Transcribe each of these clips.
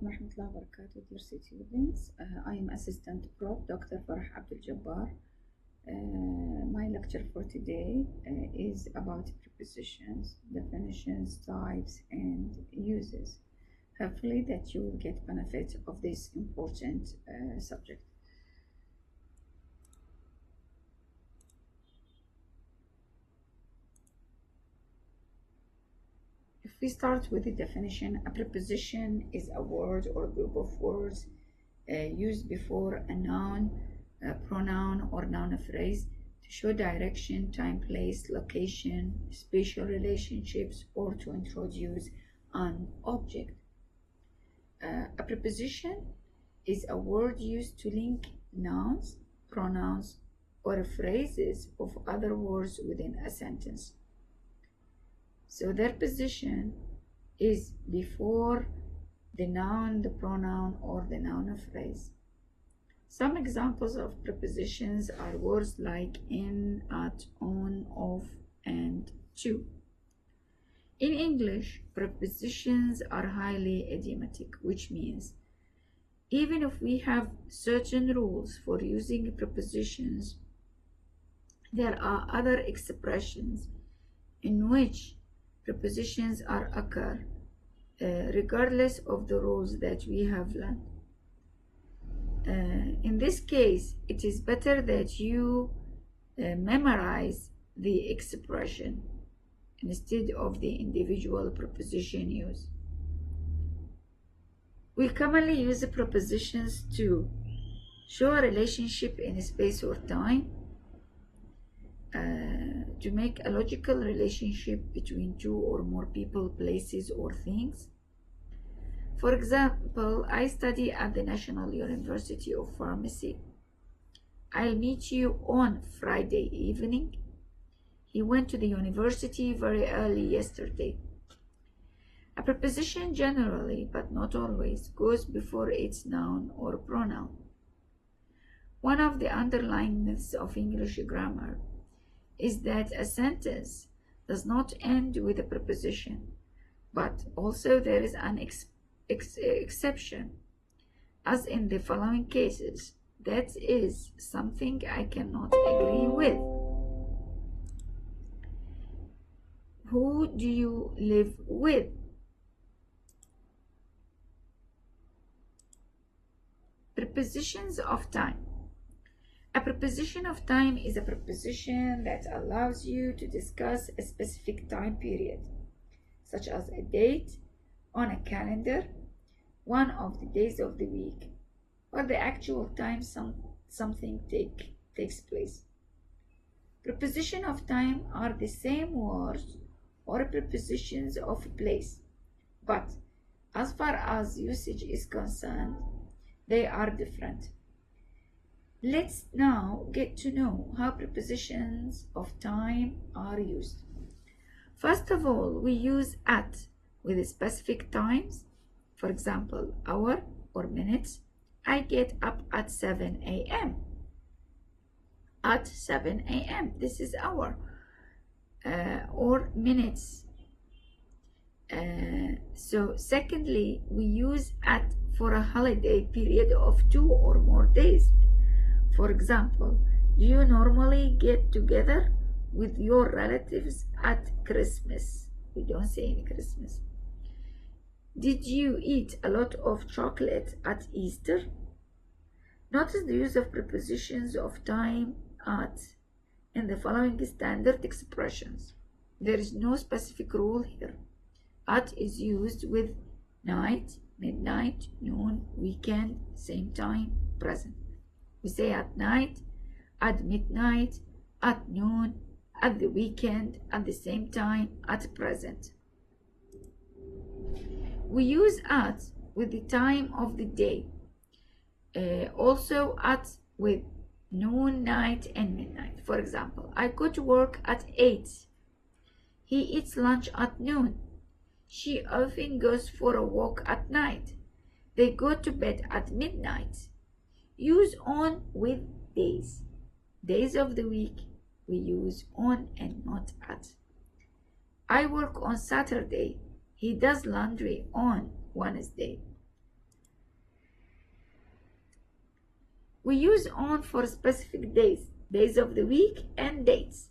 عليكم ورحمة الله وبركاته, dear students. I am Assistant Prof. Dr. Farah Abduljabbar. My lecture for today is about prepositions, definitions, types, and uses. Hopefully that you will get benefit of this important subject. If we start with the definition, a preposition is a word or a group of words used before a noun, a pronoun, or noun phrase to show direction, time, place, location, spatial relationships, or to introduce an object. A preposition is a word used to link nouns, pronouns, or phrases of other words within a sentence. So their position is before the noun, the pronoun, or the noun phrase. Some examples of prepositions are words like in, at, on, of, and to. In English, prepositions are highly idiomatic, which means even if we have certain rules for using prepositions, there are other expressions in which prepositions are occur regardless of the rules that we have learned. In this case, it is better that you memorize the expression instead of the individual preposition use. We commonly use the prepositions to show a relationship in space or time, to make a logical relationship between two or more people, places, or things. For example, I study at the National University of Pharmacy. I'll meet you on Friday evening. He went to the university very early yesterday. A preposition generally, but not always, goes before its noun or pronoun. One of the underlying myths of English grammar is that a sentence does not end with a preposition, but also there is an exception, as in the following cases. That is something I cannot agree with. Who do you live with? Prepositions of time. A preposition of time is a preposition that allows you to discuss a specific time period, such as a date on a calendar, one of the days of the week, or the actual time something takes place. Prepositions of time are the same words or prepositions of place, but as far as usage is concerned, they are different. Let's now get to know how prepositions of time are used. First of all, we use at with specific times. For example, hour or minutes. I get up at 7 a.m. At 7 a.m. This is hour. Or minutes. So secondly, we use at for a holiday period of 2 or more days. For example, do you normally get together with your relatives at Christmas? We don't say in Christmas. Did you eat a lot of chocolate at Easter? Notice the use of prepositions of time at in the following standard expressions. There is no specific rule here. At is used with night, midnight, noon, weekend, same time, present. We say at night, at midnight, at noon, at the weekend, at the same time, at present. We use at with the time of the day. Also at with noon, night, and midnight. For example, I go to work at 8. He eats lunch at noon. She often goes for a walk at night. They go to bed at midnight. Use on with days. Days of the week, we use on and not at. I work on Saturday. He does laundry on Wednesday. We use on for specific days, days of the week and dates.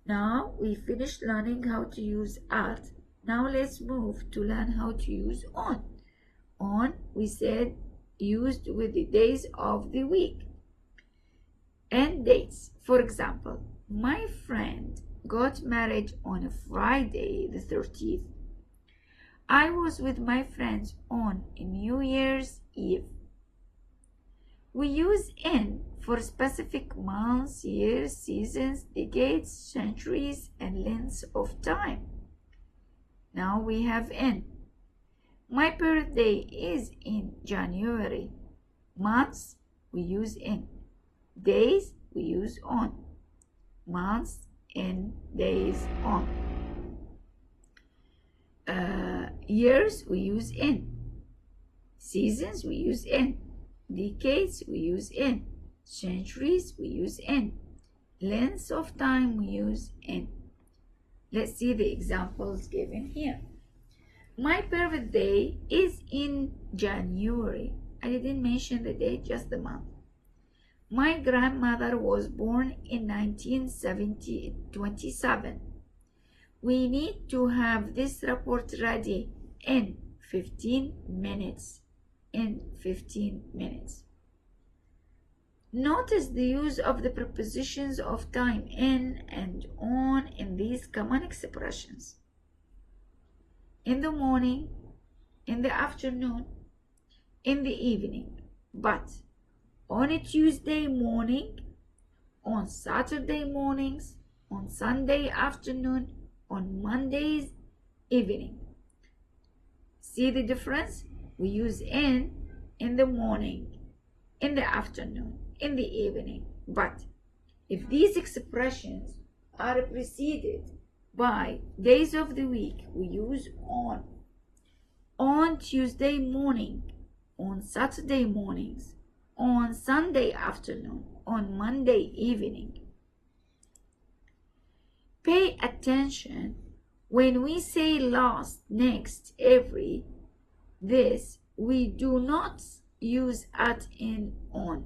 Now we finished learning how to use at. Now let's move to learn how to use on. On, we said, used with the days of the week and dates. For example, my friend got married on a Friday the 30th. I was with my friends on New Year's Eve. We use in for specific months, years, seasons, decades, centuries, and lengths of time. Now we have in. My birthday is in January. Months, we use in. Days, we use on. Months, in, days, on. Years, we use in. Seasons, we use in. Decades, we use in. Centuries, we use in. Lengths of time, we use in. Let's see the examples given here. My birthday is in January. I didn't mention the date, just the month. My grandmother was born in 1927. We need to have this report ready in 15 minutes. In 15 minutes. Notice the use of the prepositions of time in and on in these common expressions. In the morning, in the afternoon, in the evening, but on a Tuesday morning, on Saturday mornings, on Sunday afternoon, on Monday's evening. See the difference? We use in the morning, in the afternoon, in the evening. But if these expressions are preceded by days of the week, we use on. On Tuesday morning, on Saturday mornings, on Sunday afternoon, on Monday evening. Pay attention when we say last, next, every. This, we do not use at, in, on.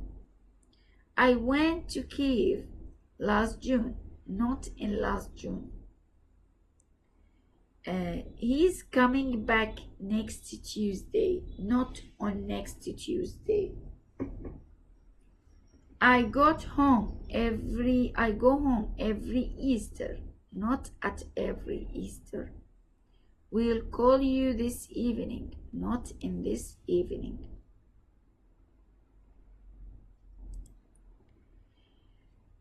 I went to Kiev last June, not in last June. He's coming back next Tuesday, not on next Tuesday. I go home every Easter, not at every Easter. We'll call you this evening, not in this evening.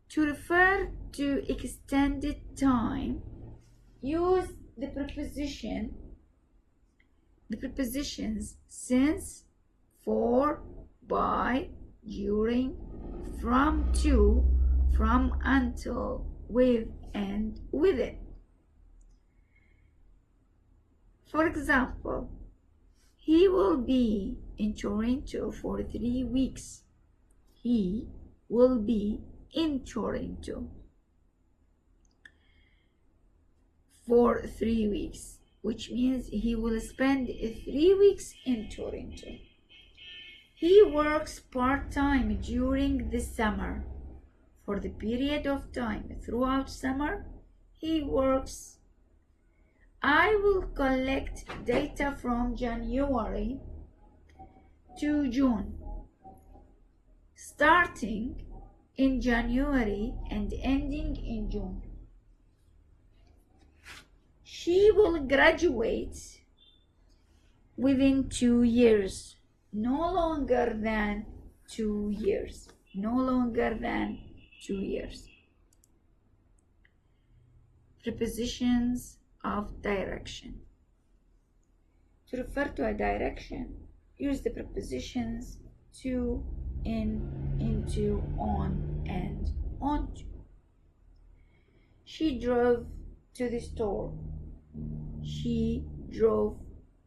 To refer to extended time, use the prepositions since, for, by, during, from, to, from, until, with, and within. For example, he will be in Toronto for 3 weeks. He will be in Toronto for 3 weeks, which means he will spend 3 weeks in Toronto. He works part-time during the summer. For the period of time throughout summer, he works. I will collect data from January to June, starting in January and ending in June. She will graduate within 2 years, no longer than 2 years, no longer than 2 years. Prepositions of direction. To refer to a direction, use the prepositions to, in, into, on, and onto. She drove to the store. She drove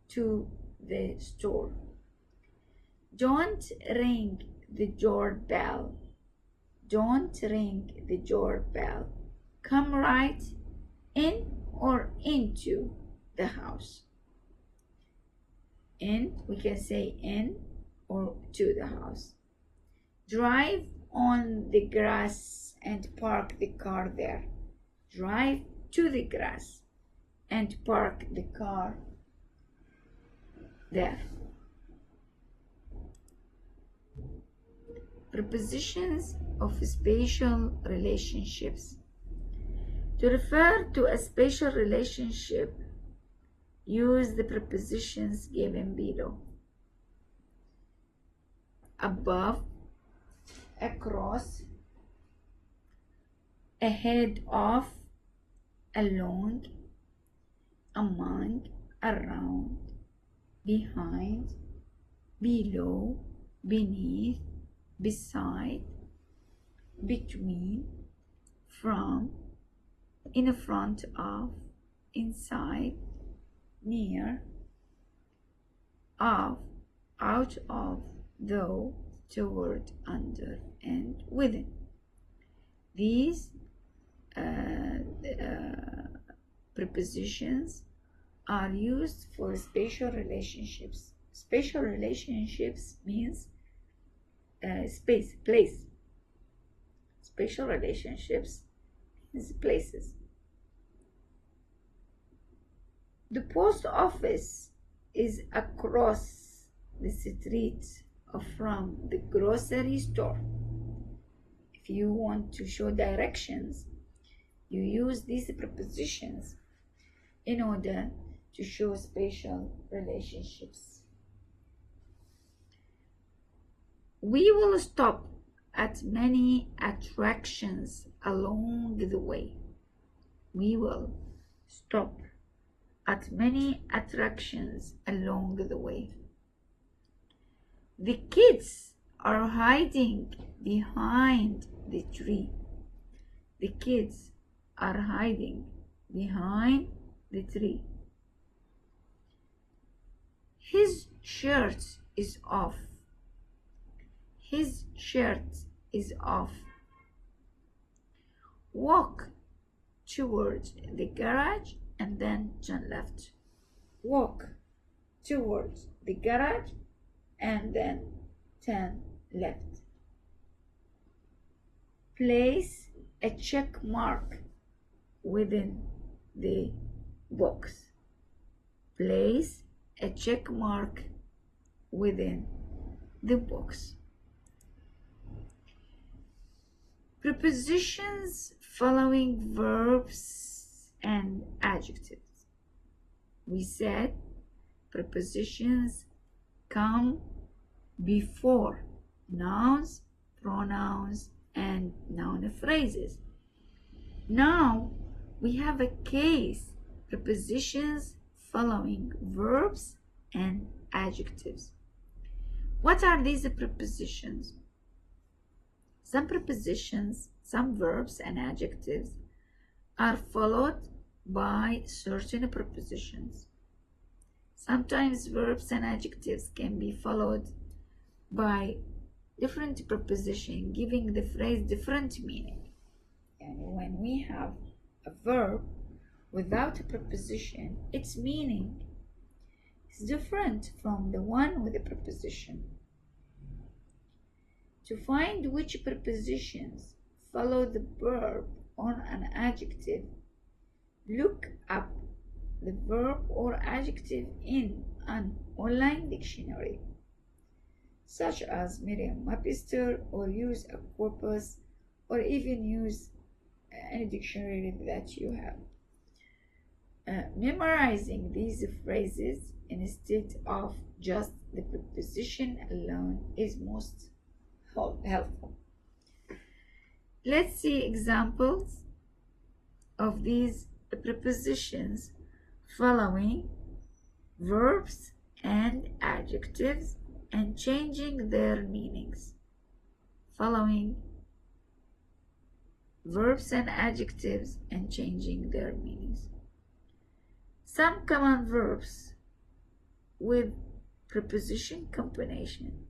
to the store. Don't ring the doorbell. Don't ring the doorbell. Come right in or into the house. In, we can say in or to the house. Drive on the grass and park the car there. Drive to the grass and park the car there. Prepositions of spatial relationships. To refer to a spatial relationship, use the prepositions given below. Above, across, ahead of, along, among, around, behind, below, beneath, beside, between, from, in front of, inside, near, of, out of, though, toward, under, and within. These prepositions are used for spatial relationships. Spatial relationships means space, place. Spatial relationships means places. The post office is across the street from the grocery store. If you want to show directions, you use these prepositions in order to show spatial relationships. We will stop at many attractions along the way. We will stop at many attractions along the way. The kids are hiding behind the tree. The kids are hiding behind the tree. His shirt is off. His shirt is off. Walk towards the garage and then turn left. Walk towards the garage and then turn left. Place a check mark within the box. Place a check mark within the box. Prepositions following verbs and adjectives. We said prepositions come before nouns, pronouns, and noun phrases. Now we have a case: prepositions following verbs and adjectives. What are these prepositions? Some prepositions, some verbs and adjectives are followed by certain prepositions. Sometimes verbs and adjectives can be followed by different preposition, giving the phrase different meaning. And when we have a verb without a preposition, its meaning is different from the one with a preposition. To find which prepositions follow the verb or an adjective, look up the verb or adjective in an online dictionary, such as Merriam-Webster, or use a corpus, or even use any dictionary that you have. Memorizing these phrases instead of just the preposition alone is most helpful. Let's see examples of these prepositions following verbs and adjectives and changing their meanings. Following verbs and adjectives and changing their meanings. Some common verbs with preposition combination.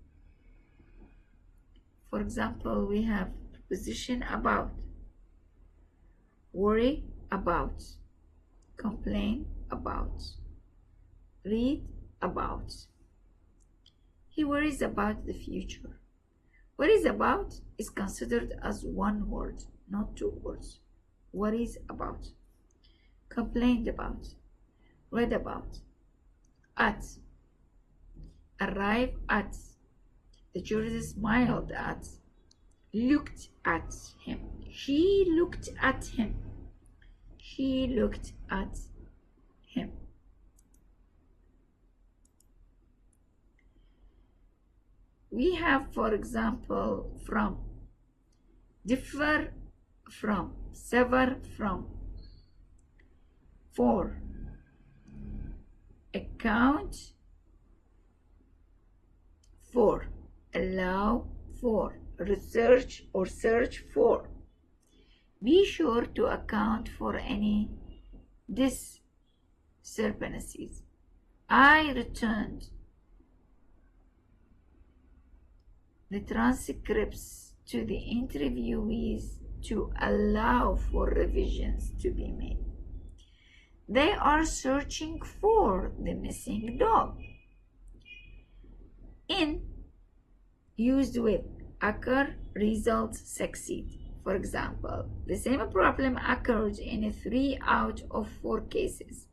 For example, we have preposition about, worry about, complain about, read about. He worries about the future. Worries about is considered as one word, not two words. Worries about, complained about, read about, at, arrive at, the jury smiled at, looked at him. She looked at him. She looked at him. We have, for example, from, differ from, sever from, for, account for, allow for, research or search for. Be sure to account for any discrepancies. I returned the transcripts to the interviewees to allow for revisions to be made. They are searching for the missing dog. In, used with, occur, results, succeed. For example, the same problem occurred in 3 out of 4 cases.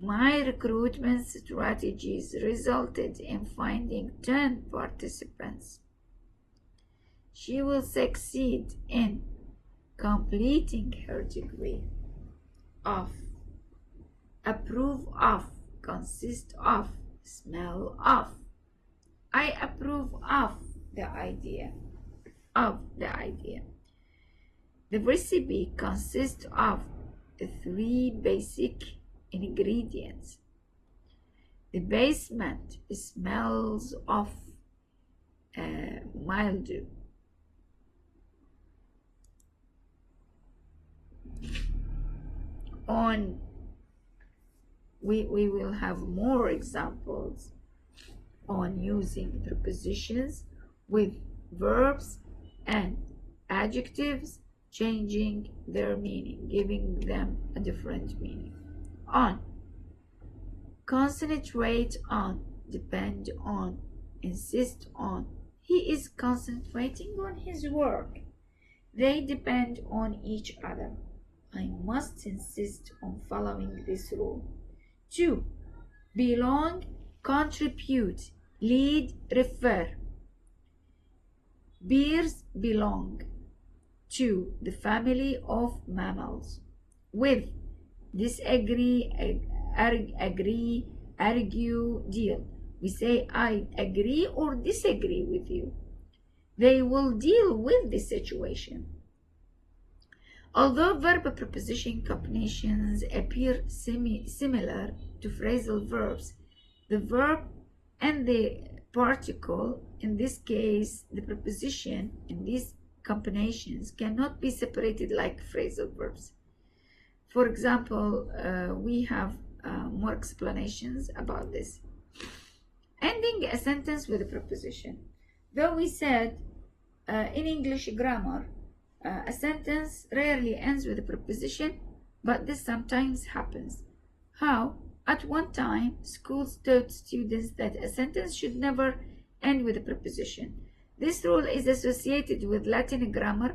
My recruitment strategies resulted in finding 10 participants. She will succeed in completing her degree. Of, approve of, consist of, smell of. I approve of the idea. Of the idea. The recipe consists of 3 basic ingredients. The basement smells of mildew. We will have more examples on using prepositions with verbs and adjectives changing their meaning, giving them a different meaning. On, concentrate on, depend on, insist on. He is concentrating on his work. They depend on each other. I must insist on following this rule. 2. Belong, contribute, lead, refer. Bears belong to the family of mammals. With, disagree, agree, argue, deal. We say, I agree or disagree with you. They will deal with the situation. Although verb preposition combinations appear similar to phrasal verbs, the verb and the particle, in this case the preposition, in these combinations cannot be separated like phrasal verbs. For example, we have more explanations about this. Ending a sentence with a preposition. Though we said in English grammar, a sentence rarely ends with a preposition, but this sometimes happens. How? At one time, schools taught students that a sentence should never end with a preposition. This rule is associated with Latin grammar,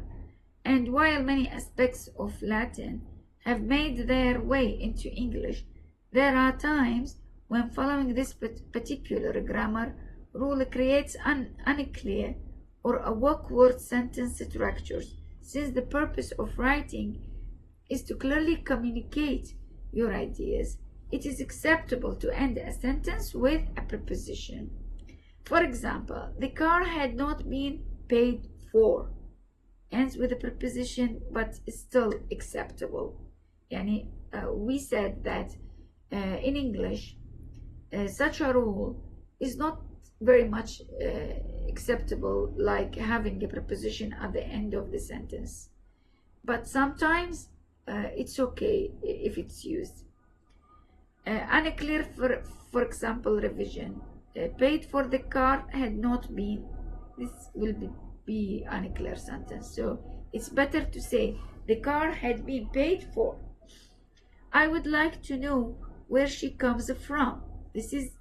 and while many aspects of Latin have made their way into English, there are times when following this particular grammar rule creates unclear or awkward sentence structures, since the purpose of writing is to clearly communicate your ideas. It is acceptable to end a sentence with a preposition. For example, the car had not been paid for. Ends with a preposition, but is still acceptable. We said that in English, such a rule is not very much acceptable, like having a preposition at the end of the sentence. But sometimes it's okay if it's used. Unclear, for example, revision. Paid for the car had not been. This will be unclear sentence. So it's better to say the car had been paid for. I would like to know where she comes from. This is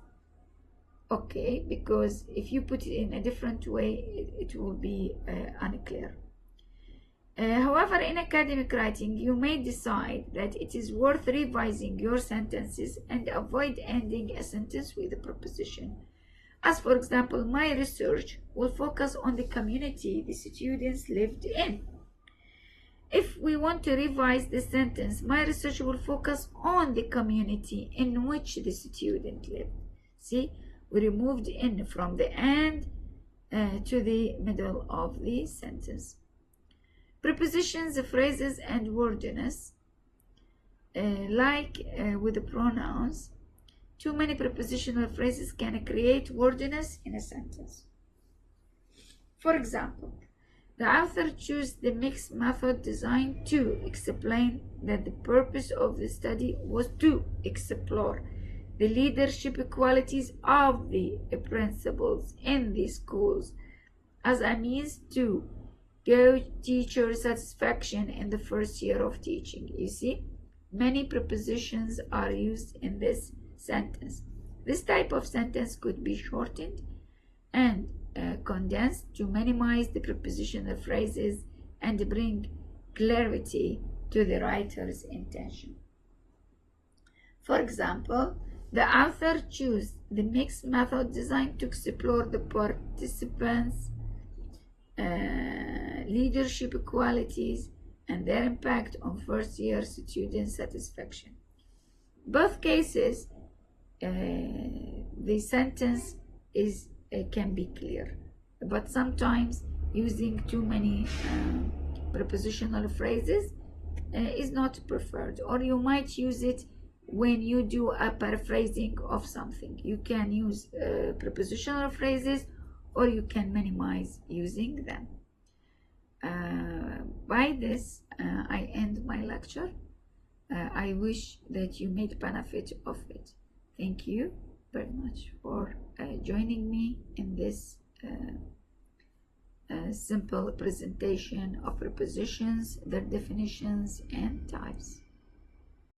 okay, because if you put it in a different way, it will be unclear. However, in academic writing, you may decide that it is worth revising your sentences and avoid ending a sentence with a preposition. As for example, my research will focus on the community the students lived in. If we want to revise the sentence, my research will focus on the community in which the student lived. See, we removed in from the end to the middle of the sentence. Prepositions, phrases, and wordiness, with the pronouns, too many prepositional phrases can create wordiness in a sentence. For example, the author chose the mixed method designed to explain that the purpose of the study was to explore the leadership qualities of the principals in the schools as a means to gauge teacher satisfaction in the first year of teaching. You see, many prepositions are used in this sentence. This type of sentence could be shortened and condensed to minimize the prepositional phrases and bring clarity to the writer's intention. For example, the author chose the mixed method designed to explore the participants' leadership qualities and their impact on first-year student satisfaction. Both cases, the sentence can be clear, but sometimes using too many prepositional phrases is not preferred, or you might use it when you do a paraphrasing of something. You can use prepositional phrases, or you can minimize using them. By this, I end my lecture. I wish that you made benefit of it. Thank you very much for joining me in this simple presentation of prepositions, their definitions and types.